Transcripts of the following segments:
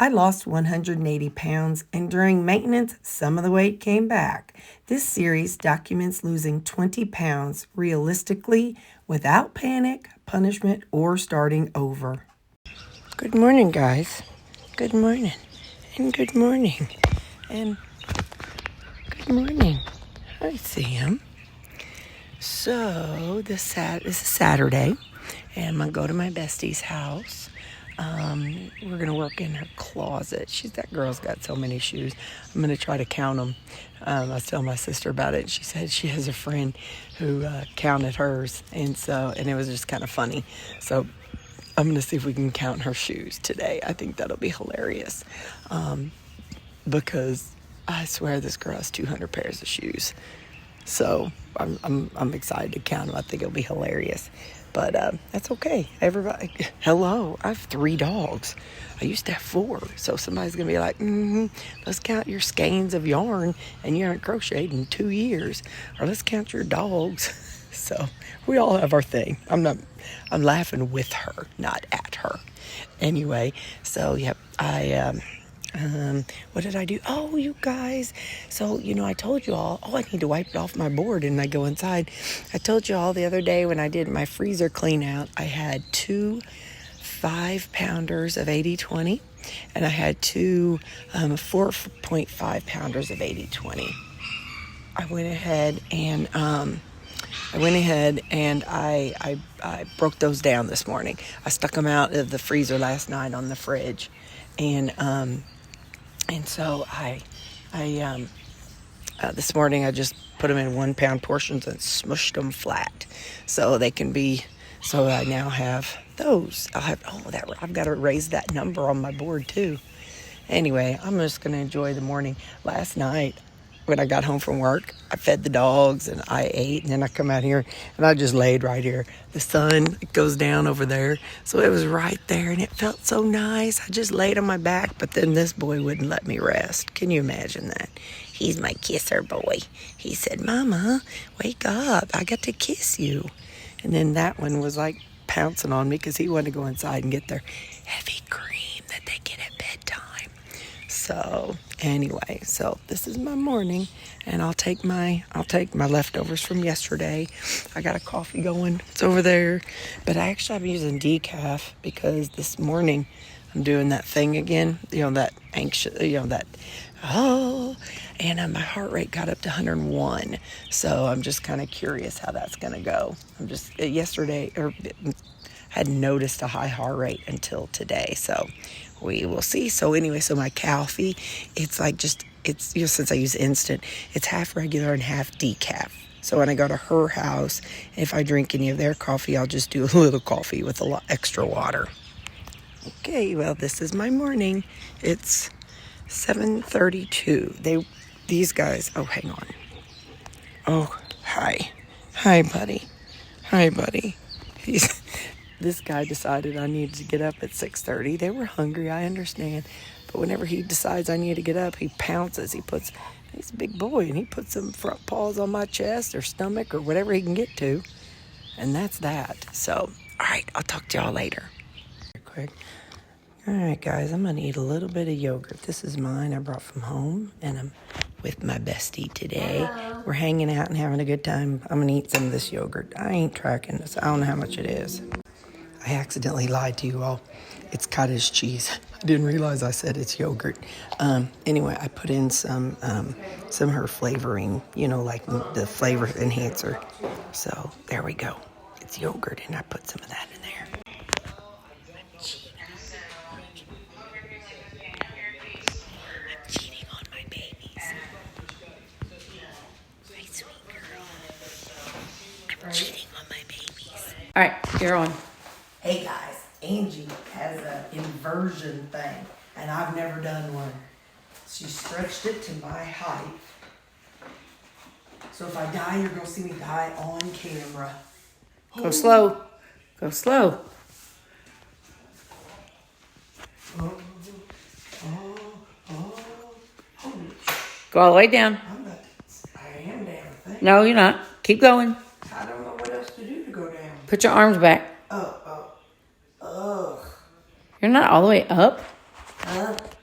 I lost 180 pounds, and during maintenance, some of the weight came back. This series documents losing 20 pounds realistically without panic, punishment, or starting over. Good morning, guys. Good morning. And good morning. And good morning. Hi, Sam. So, this is Saturday, and I'm going to go to my bestie's house. We're going to work in her closet. That girl's got so many shoes. I'm going to try to count them. I was telling my sister about it, and she said she has a friend who counted hers, and it was just kind of funny. So I'm going to see if we can count her shoes today. I think that'll be hilarious, because I swear this girl has 200 pairs of shoes. So I'm excited to count them. I think it'll be hilarious. But that's okay. Everybody, hello, I have 3 dogs. I used to have 4. So somebody's going to be like, let's count your skeins of yarn and you haven't crocheted in 2 years. Or let's count your dogs. So we all have our thing. I'm laughing with her, not at her. Anyway, so yep, what did I do? Oh, you guys. So, I told you all, I need to wipe it off my board and I go inside. I told you all the other day when I did my freezer clean out, I had 2 5-pounders of 80-20 and I had 2 4.5 pounders of 80-20. I went ahead and I broke those down this morning. I stuck them out of the freezer last night on the fridge. And so I this morning I just put them in 1-pound portions and smushed them flat, so they can be. So I now have those. I've got to raise that number on my board too. Anyway, I'm just gonna enjoy the morning. Last night, when I got home from work, I fed the dogs and I ate, and then I come out here and I just laid right here. The sun goes down over there, so it was right there and it felt so nice. I just laid on my back, but then this boy wouldn't let me rest. Can you imagine that? He's my kisser boy. He said, "Mama, wake up. I got to kiss you." And then that one was like pouncing on me because he wanted to go inside and get their heavy cream that they get at bedtime. So anyway, this is my morning, and I'll take my leftovers from yesterday. I got a coffee going. It's over there, but I'm using decaf because this morning I'm doing that thing again. That anxious. And my heart rate got up to 101. So I'm just kind of curious how that's gonna go. I'm just hadn't noticed a high heart rate until today. So we will see. So anyway, my coffee, it's since I use instant, it's half regular and half decaf. So when I go to her house, if I drink any of their coffee, I'll just do a little coffee with a lot extra water. Okay, well, this is my morning. It's 7:32. These guys, oh, hang on. Oh, hi. Hi, buddy. This guy decided I needed to get up at 6:30. They were hungry, I understand. But whenever he decides I need to get up, he pounces. He's a big boy, and he puts some front paws on my chest or stomach or whatever he can get to. And that's that. So, all right, I'll talk to y'all later. Quick. All right, guys, I'm going to eat a little bit of yogurt. This is mine I brought from home, and I'm with my bestie today. Hello. We're hanging out and having a good time. I'm going to eat some of this yogurt. I ain't tracking this. I don't know how much it is. I accidentally lied to you all. It's cottage cheese. I didn't realize I said it's yogurt. Anyway, I put in some of her flavoring, like the flavor enhancer. So there we go. It's yogurt, and I put some of that in there. I'm cheating on my babies. My sweet girl. I'm cheating on my babies. All right, you're on. Hey guys, Angie has an inversion thing, and I've never done one. She stretched it to my height. So if I die, you're going to see me die on camera. Go slow. Go slow. Go all the way down. I am down, I think. No, you're not. Keep going. I don't know what else to do to go down. Put your arms back. Ugh. You're not all the way up. Up.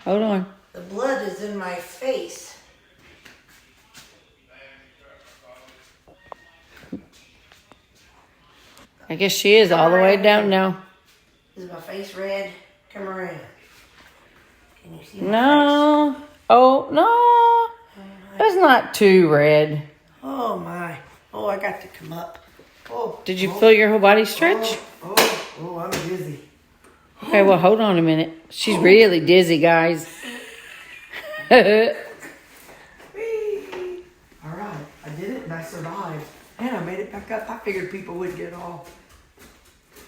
Hold on. The blood is in my face. I guess she is all the way down now. Is my face red? Come around. Can you see my face? No. Oh, no. That's not too red. Oh, my. Oh, I got to come up. Oh. Did you feel your whole body stretch? Oh, I'm dizzy. Okay, well, hold on a minute. She's really dizzy, guys. All right, I did it and I survived. And I made it back up. I figured people would get off.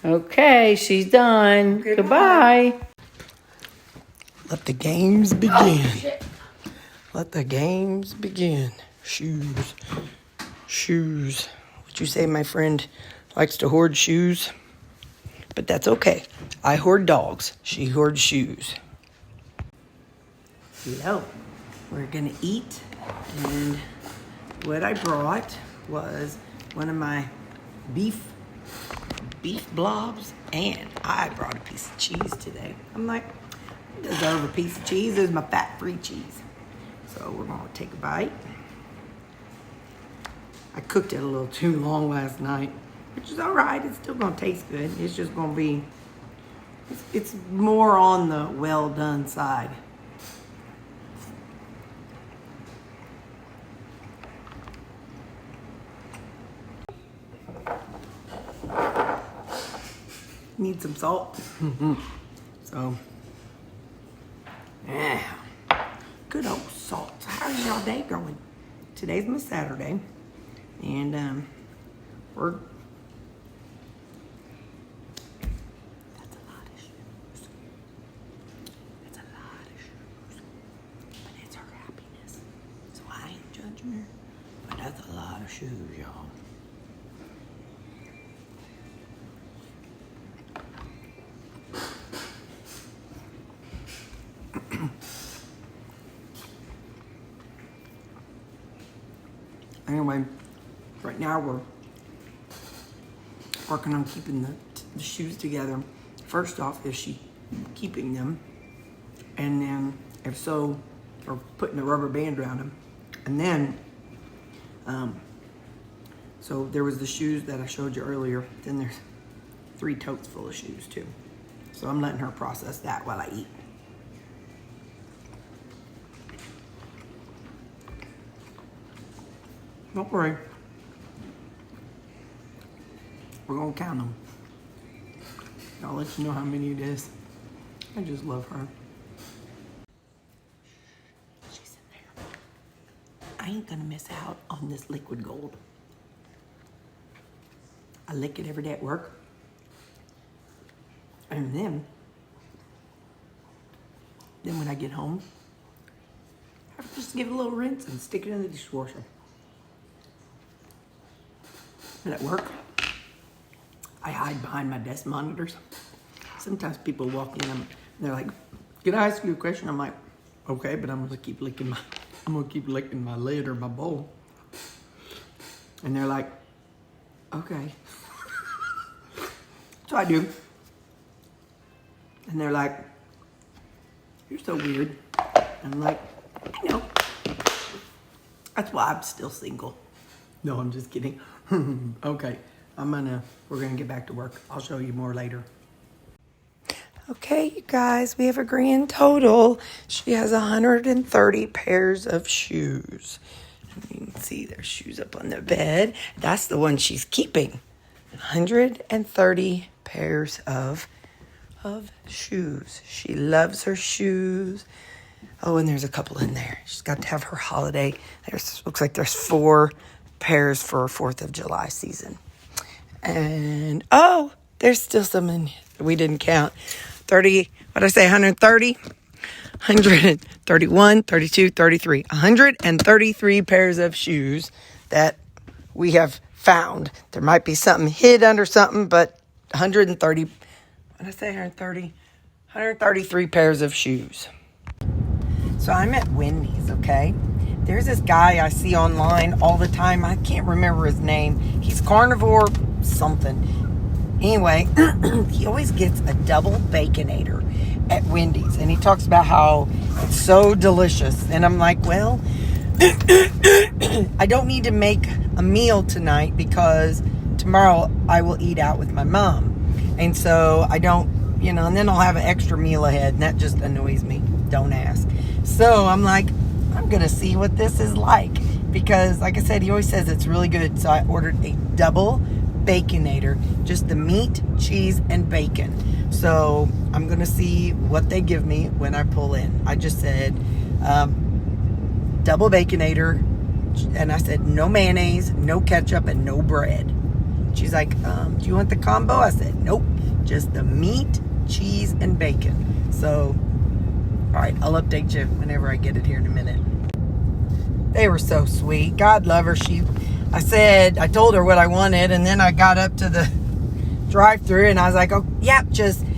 Okay, she's done. Goodbye. Let the games begin. Let the games begin. Shoes. Shoes. What you say, my friend likes to hoard shoes? But that's okay. I hoard dogs. She hoards shoes. Hello. We're going to eat. And what I brought was one of my beef blobs. And I brought a piece of cheese today. I'm like, I deserve a piece of cheese. This is my fat-free cheese. So we're going to take a bite. I cooked it a little too long last night, which is all right. It's still going to taste good. It's just going to be, it's more on the well-done side. Need some salt. So, yeah. Good old salt. How's y'all day going? Today's my Saturday. And we're... That's a lot of shoes. That's a lot of shoes. But it's her happiness. So I ain't judging her. But that's a lot of shoes, y'all. Anyway, right now we're working on keeping the shoes together. First off, is she keeping them? And then, if so, we're putting a rubber band around them. And then, so there was the shoes that I showed you earlier. Then there's 3 totes full of shoes too. So I'm letting her process that while I eat. Don't worry. We're gonna count them. I'll let you know how many it is. I just love her. She's in there. I ain't gonna miss out on this liquid gold. I lick it every day at work. And then when I get home, I just give it a little rinse and stick it in the dishwasher. But at work, I hide behind my desk monitors. Sometimes people walk in and they're like, "Can I ask you a question?" I'm like, "Okay," but I'm gonna keep licking my lid or my bowl. And they're like, "Okay." So I do. And they're like, "You're so weird." I'm like, "I know. That's why I'm still single." No, I'm just kidding. Okay, we're gonna get back to work. I'll show you more later. Okay, you guys, we have a grand total. She has 130 pairs of shoes. You can see there's shoes up on the bed. That's the one she's keeping. 130 pairs of shoes. She loves her shoes. Oh, and there's a couple in there. She's got to have her holiday. Looks like there's 4 pairs for 4th of July season. And, oh, there's still some in we didn't count. 30, what did I say, 130? 131, 32, 33. 133 pairs of shoes that we have found. There might be something hid under something, but 130, what did I say, 130? 133 pairs of shoes. So I'm at Wendy's, okay? There's this guy I see online all the time. I can't remember his name. He's carnivore something. Anyway, he always gets a double Baconator at Wendy's. And he talks about how It's so delicious. And I'm like, well, I don't need to make a meal tonight because tomorrow I will eat out with my mom. And so I don't, and then I'll have an extra meal ahead, and that just annoys me. Don't ask. So I'm like, I'm going to see what this is like because, like I said, he always says it's really good. So I ordered a double Baconator, just the meat, cheese, and bacon. So I'm going to see what they give me when I pull in. I just said double Baconator, and I said no mayonnaise, no ketchup, and no bread. She's like, do you want the combo? I said, nope, just the meat, cheese, and bacon. So, all right, I'll update you whenever I get it here in a minute. They were so sweet. God love her. I told her what I wanted, and then I got up to the drive-thru, and I was like, oh, yeah,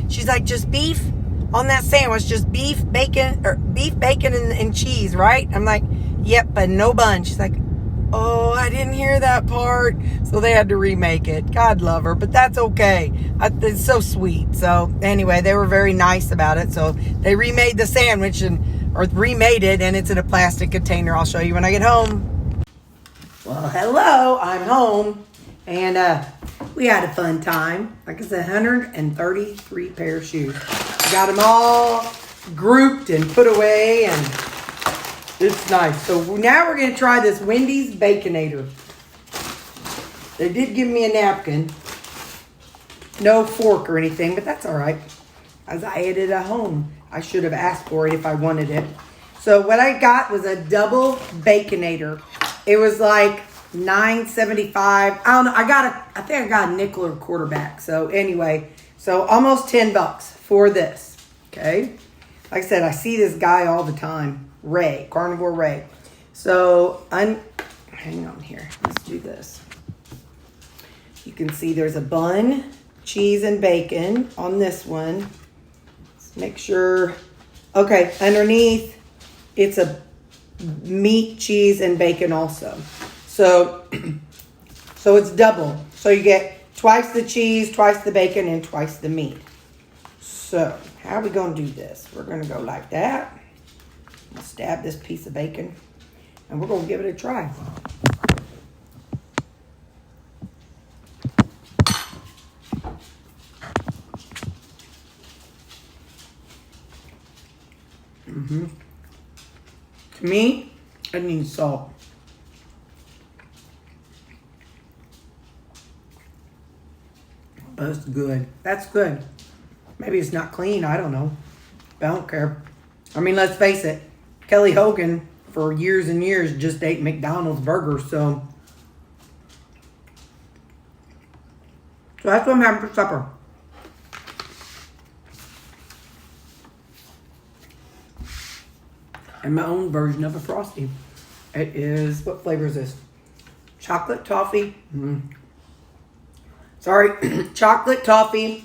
she's like, just beef on that sandwich, just beef, bacon, and cheese, right? I'm like, yep, but no bun. She's like, oh, I didn't hear that part. So they had to remake it. God love her, but that's okay. It's so sweet. So anyway, they were very nice about it. So they remade the sandwich or remade it, and it's in a plastic container. I'll show you when I get home. Well, hello, I'm home, and we had a fun time. Like I said, 133 pair of shoes. Got them all grouped and put away, and it's nice. So now we're going to try this Wendy's Baconator. They did give me a napkin. No fork or anything, but that's all right. As I ate it at home. I should have asked for it if I wanted it. So what I got was a double Baconator. It was like $9.75. I don't know. I think I got a nickel or quarterback. So anyway, so almost $10 for this. Okay. Like I said, I see this guy all the time. Ray, Carnivore Ray. So hang on here. Let's do this. You can see there's a bun, cheese, and bacon on this one. Let's make sure. Okay, underneath it's a meat, cheese, and bacon also. So it's double. So you get twice the cheese, twice the bacon, and twice the meat. So how are we going to do this? We're going to go like that. I'll stab this piece of bacon, and we're going to give it a try. To me, it needs salt. But it's good. That's good. Maybe it's not clean. I don't know. I don't care. I mean, let's face it. Kelly Hogan, for years and years, just ate McDonald's burgers. So that's what I'm having for supper. And my own version of a Frosty. It is, what flavor is this? Chocolate toffee. Sorry, chocolate toffee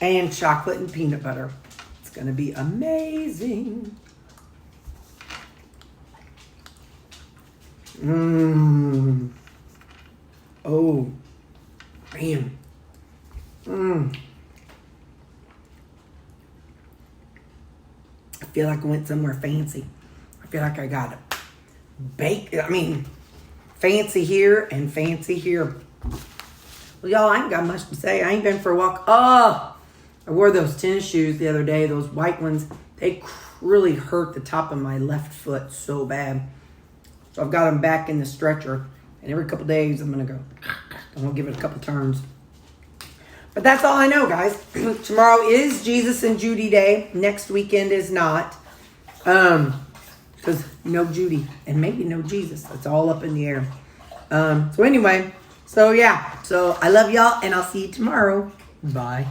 and chocolate and peanut butter. It's going to be amazing. Oh, man. I feel like I went somewhere fancy. I feel like I got fancy here and fancy here. Well, y'all, I ain't got much to say. I ain't been for a walk. Oh, I wore those tennis shoes the other day, those white ones. They really hurt the top of my left foot so bad. So I've got them back in the stretcher. And every couple days, I'm going to go. I'm going to give it a couple turns. But that's all I know, guys. Tomorrow is Jesus and Judy Day. Next weekend is not. Because no Judy and maybe no Jesus. That's all up in the air. So anyway, so yeah. So I love y'all, and I'll see you tomorrow. Bye.